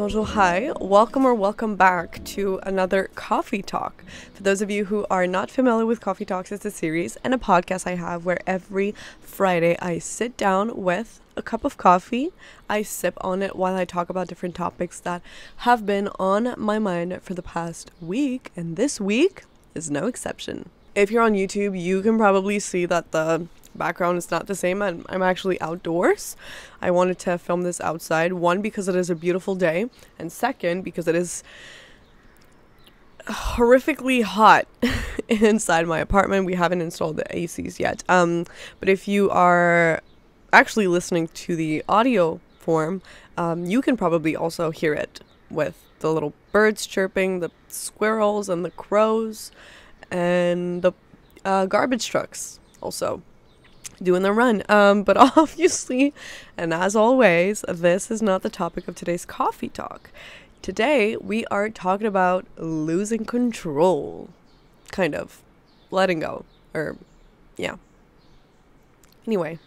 bonjour, hi. Welcome back to another coffee talk. For those of you who are not familiar with Coffee Talks, it's a series and a podcast I have where every Friday I sit down with a cup of coffee. I sip on it while I talk about different topics that have been on my mind for the past week, and this week is no exception. If you're on YouTube, you can probably see that the background is not the same. I'm actually outdoors. I wanted to film this outside, one because it is a beautiful day, and second because it is horrifically hot inside my apartment. We haven't installed the ACs yet, but if you are actually listening to the audio form, you can probably also hear it with the little birds chirping, the squirrels and the crows, and the garbage trucks also doing the run. But obviously, and as always, this is not the topic of today's coffee talk. Today we are talking about losing control, kind of letting go, or yeah. Anyway,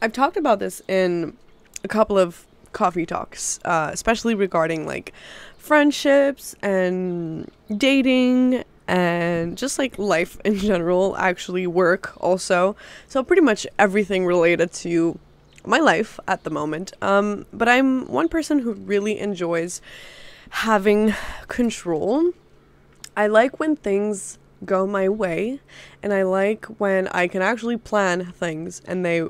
I've talked about this in a couple of coffee talks, especially regarding like friendships and dating and just like life in general, actually work also. So pretty much everything related to my life at the moment. But I'm one person who really enjoys having control. I like when things go my way, and I like when I can actually plan things and they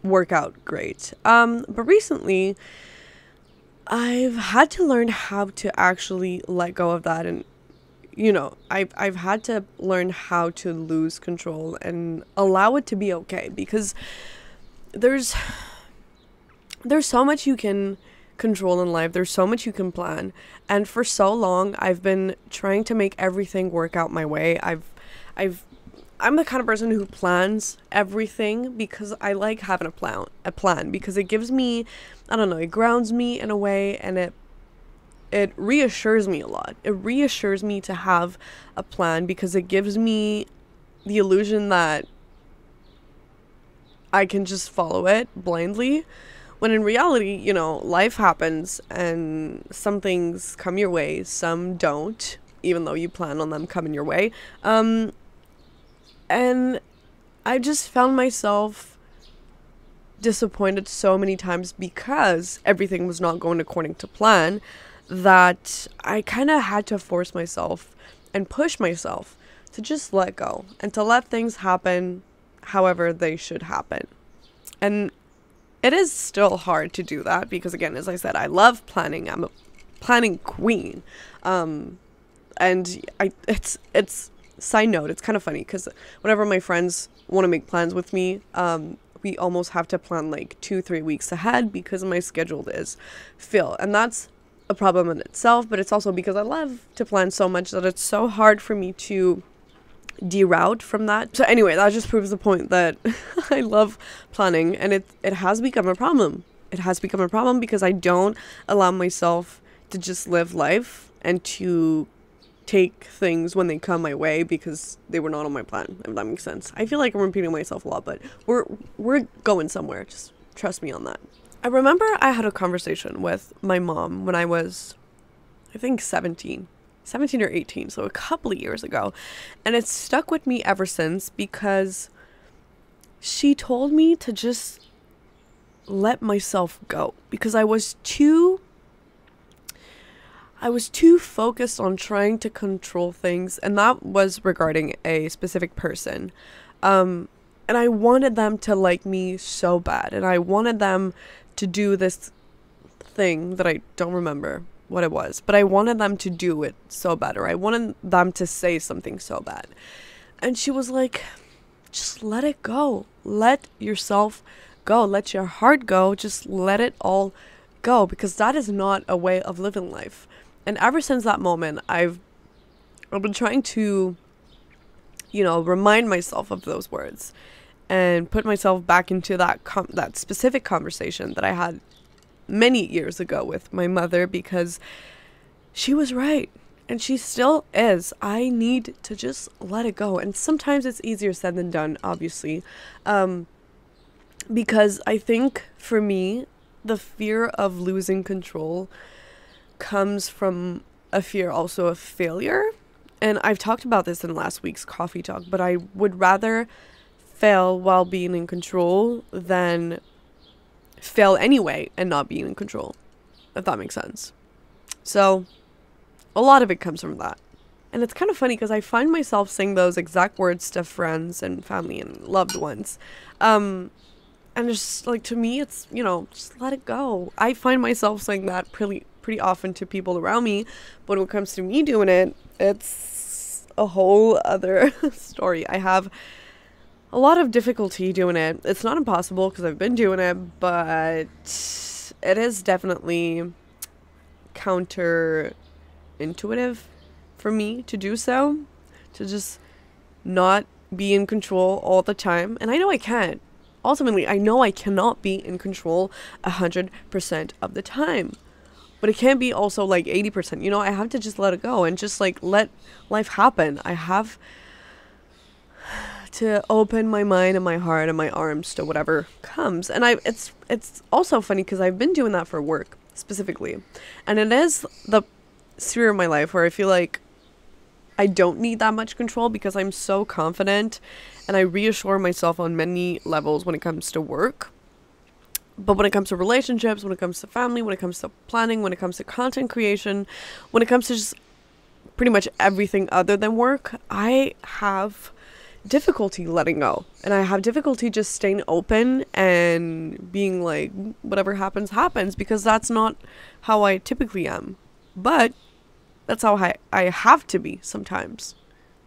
work out great. But recently I've had to learn how to actually let go of that, and I've had to learn how to lose control and allow it to be okay, because there's so much you can control in life. There's so much you can plan, and for so long I've been trying to make everything work out my way. I'm the kind of person who plans everything because I like having a plan because it gives me, I don't know, it grounds me in a way, and it reassures me a lot. It reassures me to have a plan because it gives me the illusion that I can just follow it blindly, when in reality, life happens and some things come your way, some don't, even though you plan on them coming your way. And I just found myself disappointed so many times because everything was not going according to plan, that I kind of had to force myself and push myself to just let go and to let things happen however they should happen. And it is still hard to do that because, again, as I said, I love planning. I'm a planning queen. And it's side note, it's kind of funny because whenever my friends want to make plans with me, we almost have to plan like 2-3 weeks ahead because my schedule is filled, and that's a problem in itself, but it's also because I love to plan so much that it's so hard for me to deroute from that. So anyway, that just proves the point that I love planning, and it has become a problem. It has become a problem because I don't allow myself to just live life and to take things when they come my way because they were not on my plan, if that makes sense. I feel like I'm repeating myself a lot, but we're going somewhere. Just trust me on that. I remember I had a conversation with my mom when I was, I think, 17 or 18, so a couple of years ago, and it's stuck with me ever since because she told me to just let myself go because I was too focused on trying to control things, and that was regarding a specific person. And I wanted them to like me so bad, and I wanted them to do this thing that I don't remember what it was, but I wanted them to do it so bad, or I wanted them to say something so bad. And she was like, just let it go. Let yourself go. Let your heart go. Just let it all go, because that is not a way of living life. And ever since that moment, I've been trying to, remind myself of those words and put myself back into that specific conversation that I had many years ago with my mother, because she was right and she still is. I need to just let it go, and sometimes it's easier said than done, obviously, because I think for me the fear of losing control comes from a fear also of failure. And I've talked about this in last week's coffee talk, but I would rather fail while being in control than fail anyway and not being in control, if that makes sense. So a lot of it comes from that. And it's kind of funny because I find myself saying those exact words to friends and family and loved ones. And just like, to me, it's, just let it go. I find myself saying that pretty often to people around me. But when it comes to me doing it, it's a whole other story. I have a lot of difficulty doing it. It's not impossible because I've been doing it, but it is definitely counterintuitive for me to do so, to just not be in control all the time. And I know I can't. Ultimately, I know I cannot be in control 100% of the time. But it can't be also like 80%. I have to just let it go and just like let life happen. I have to open my mind and my heart and my arms to whatever comes. And it's also funny because I've been doing that for work specifically. And it is the sphere of my life where I feel like I don't need that much control because I'm so confident and I reassure myself on many levels when it comes to work. But when it comes to relationships, when it comes to family, when it comes to planning, when it comes to content creation, when it comes to just pretty much everything other than work, I have difficulty letting go. And I have difficulty just staying open and being like, whatever happens, happens, because that's not how I typically am. But that's how I have to be sometimes,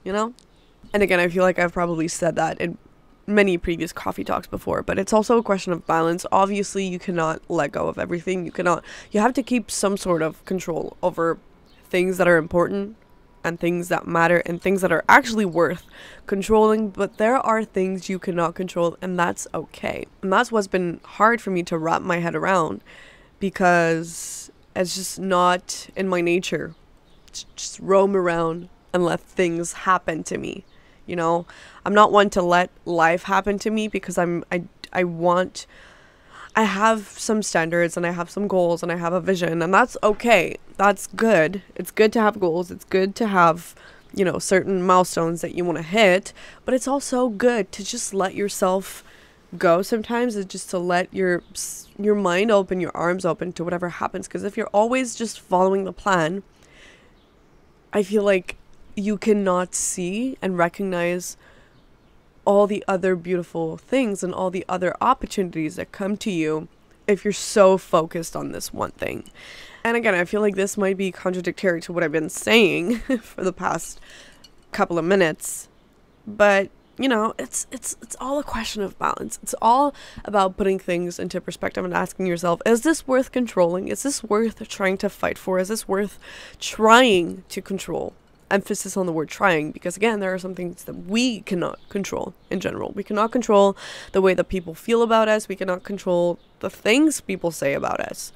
And again, I feel like I've probably said that in many previous coffee talks before, but it's also a question of balance. Obviously, you cannot let go of everything. You have to keep some sort of control over things that are important and things that matter and things that are actually worth controlling, but there are things you cannot control, and that's okay. And that's what's been hard for me to wrap my head around, because it's just not in my nature to just roam around and let things happen to me. I'm not one to let life happen to me, because I have some standards and I have some goals and I have a vision, and that's okay. That's good. It's good to have goals. It's good to have, certain milestones that you want to hit, but it's also good to just let yourself go sometimes. It's just to let your mind open, your arms open to whatever happens, because if you're always just following the plan, I feel like you cannot see and recognize all the other beautiful things and all the other opportunities that come to you if you're so focused on this one thing. And again, I feel like this might be contradictory to what I've been saying for the past couple of minutes, but it's all a question of balance. It's all about putting things into perspective and asking yourself, is this worth controlling? Is this worth trying to fight for? Is this worth trying to control? Emphasis on the word trying, because again, there are some things that we cannot control in general. We cannot control the way that people feel about us. We cannot control the things people say about us.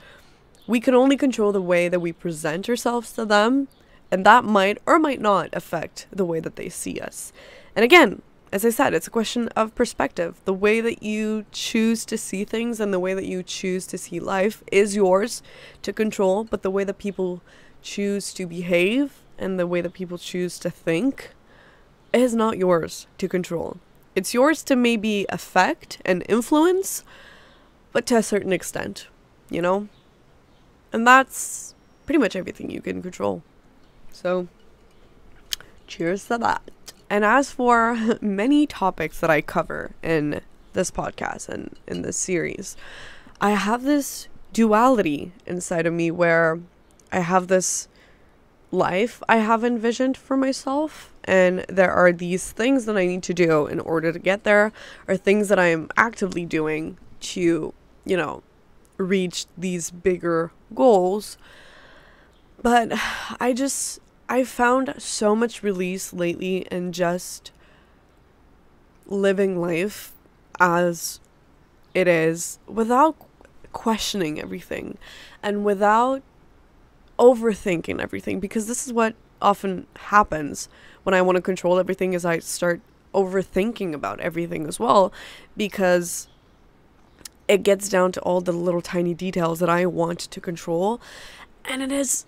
We can only control the way that we present ourselves to them, and that might or might not affect the way that they see us. And again, as I said, it's a question of perspective. The way that you choose to see things and the way that you choose to see life is yours to control, but the way that people choose to behave and the way that people choose to think is not yours to control. It's yours to maybe affect and influence, but to a certain extent, And that's pretty much everything you can control. So, cheers to that. And as for many topics that I cover in this podcast and in this series, I have this duality inside of me where I have this life I have envisioned for myself, and there are these things that I need to do in order to get there, or things that I'm actively doing to, reach these bigger goals. But I found so much release lately in just living life as it is, without questioning everything and without overthinking everything, because this is what often happens when I want to control everything, is I start overthinking about everything as well, because it gets down to all the little tiny details that I want to control. And it is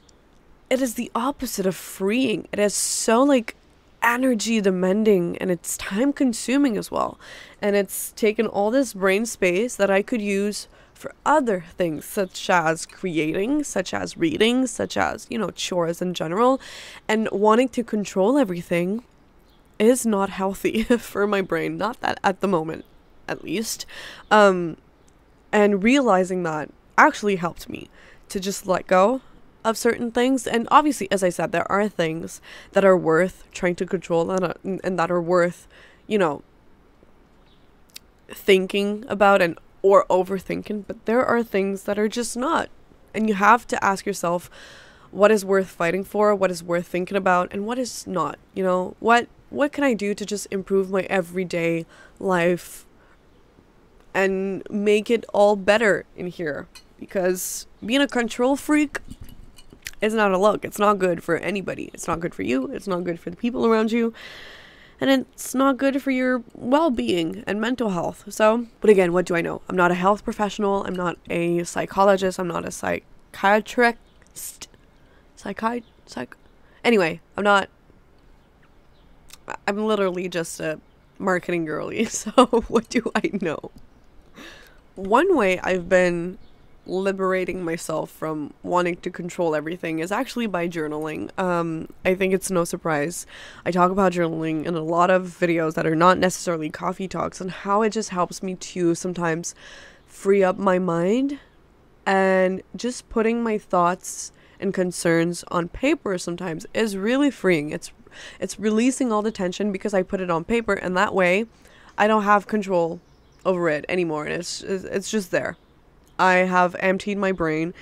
the opposite of freeing. It is so like energy demanding, and it's time consuming as well. And it's taken all this brain space that I could use for other things, such as creating, such as reading, such as, chores in general. And wanting to control everything is not healthy for my brain, not that at the moment, at least. And realizing that actually helped me to just let go of certain things. And obviously, as I said, there are things that are worth trying to control, and that are worth, thinking about and or overthinking. But there are things that are just not. And you have to ask yourself, what is worth fighting for, what is worth thinking about, and what is not. What can I do to just improve my everyday life and make it all better in here? Because being a control freak is not a look. It's not good for anybody. It's not good for you. It's not good for the people around you. And it's not good for your well-being and mental health. So, but again, what do I know? I'm not a health professional. I'm not a psychologist. I'm not a psychiatrist. Anyway, I'm literally just a marketing girly. So what do I know? One way I've been liberating myself from wanting to control everything is actually by journaling. I think it's no surprise I talk about journaling in a lot of videos that are not necessarily coffee talks, and how it just helps me to sometimes free up my mind, and just putting my thoughts and concerns on paper sometimes is really freeing. It's releasing all the tension because I put it on paper, and that way I don't have control over it anymore, and it's just there. I have emptied my brain,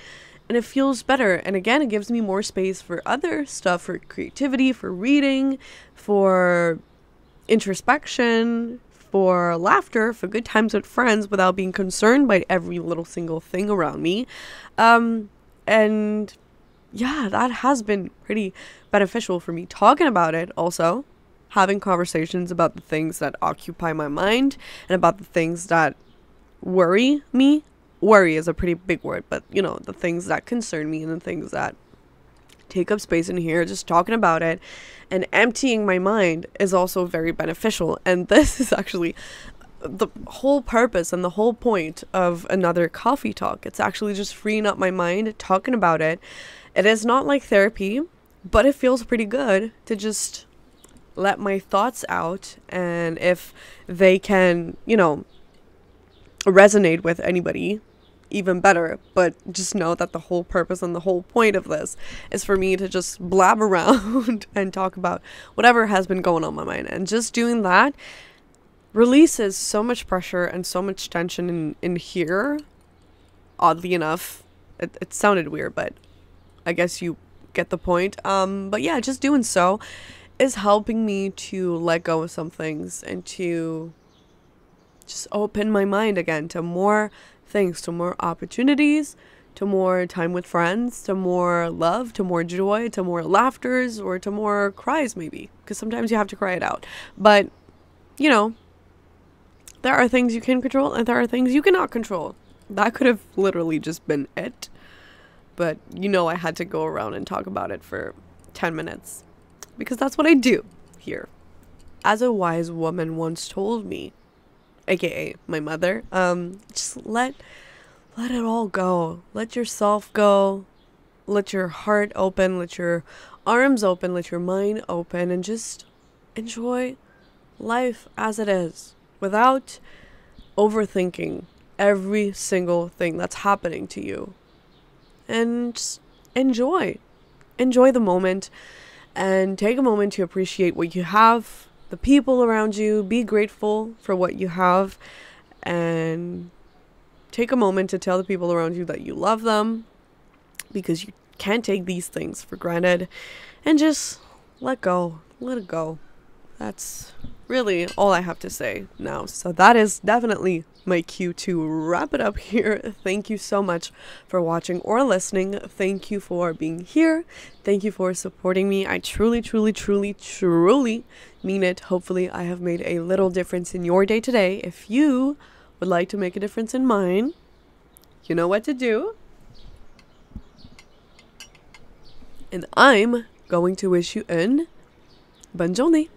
and it feels better. And again, it gives me more space for other stuff, for creativity, for reading, for introspection, for laughter, for good times with friends without being concerned by every little single thing around me. And yeah, that has been pretty beneficial for me. Talking about it also, having conversations about the things that occupy my mind and about the things that worry me. Worry is a pretty big word, but the things that concern me and the things that take up space in here, just talking about it and emptying my mind is also very beneficial. And this is actually the whole purpose and the whole point of another coffee talk. It's actually just freeing up my mind, talking about it. It is not like therapy, but it feels pretty good to just let my thoughts out. And if they can, resonate with anybody, even better. But just know that the whole purpose and the whole point of this is for me to just blab around and talk about whatever has been going on in my mind. And just doing that releases so much pressure and so much tension in here. Oddly enough, it sounded weird, but I guess you get the point. But yeah, just doing so is helping me to let go of some things and to just open my mind again to more things, to more opportunities, to more time with friends, to more love, to more joy, to more laughters, or to more cries maybe, because sometimes you have to cry it out. But there are things you can control and there are things you cannot control. That could have literally just been it, but I had to go around and talk about it for 10 minutes because that's what I do here. As a wise woman once told me, aka my mother, just let it all go. Let yourself go. Let your heart open. Let your arms open. Let your mind open, and just enjoy life as it is without overthinking every single thing that's happening to you. And just enjoy the moment, and take a moment to appreciate what you have, the people around you. Be grateful for what you have, and take a moment to tell the people around you that you love them, because you can't take these things for granted. And just let it go. That's really all I have to say now. So that is definitely my cue to wrap it up here. Thank you so much for watching or listening. Thank you for being here. Thank you for supporting me. I truly mean it. Hopefully I have made a little difference in your day today. If you would like to make a difference in mine, you know what to do. And I'm going to wish you une bonne journée.